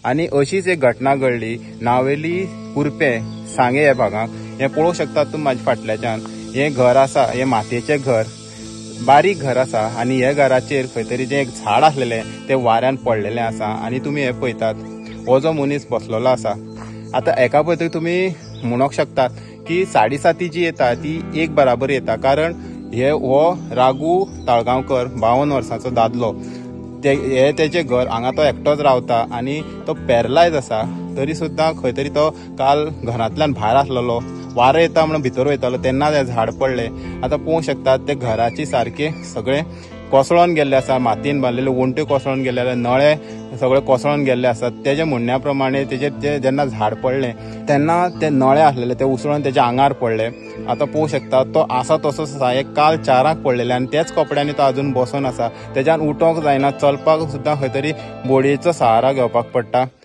आणि अशीच एक घटना घडली नावेली कुरपे सांगे ह्या भागाक। हे पळोवंक शकतात तुम्ही माझ्या फाटल्याच्यान, हे घर आसा, हे मातयेचें घर, बारीक घर आसा आणि ह्या घराचेर खंय तरी जे एक झाड आसलेलें ते वाऱ्यान पडलेलें आसा आणि तुम्ही हे पळयतात हो जो मनीस बसलेलो आसा। आता एका पळयतकीर तुम्ही म्हणूंक शकतात की 7:30 जी येता ती एक बराबर येता, कारण हो राघू ताळगांवकर 52 वर्सांचो दादलो, हे तेजे घर हांगा तो एकटोच रावता आणि तो पॅरलायज आसा। तरी सुद्दां खंय तरी तो काल घरांतल्यान भायर आसलेलो, वारो येता म्हणून भितर वयतालो तेन्ना ते झाड पडले। आता पळोवंक शकतात ते घराची सारखे सगळे कोसळून गेल्ले आसा, मातयेन बांदलेले वणट्यो कोसळून गेल्ले, नळे सगळे कोसळून गेल्ले आसात। तेजे म्हणण्या प्रमाणे तेजे जेन्ना झाड पडले तेन्ना ते नळे आसलेले ते उसळून तेच्या आंगार पडले। आता पळोवंक शकता तो आसा तसोच आसा, एक काल 4 पडलेले आणि त्याच कपड्यांनी तो अजून बसून आसा, तेच्यान उठोंक जायना, चलपाक सुद्दां खंय तरी बोडयेचो सहारा घेवपाक पडटा।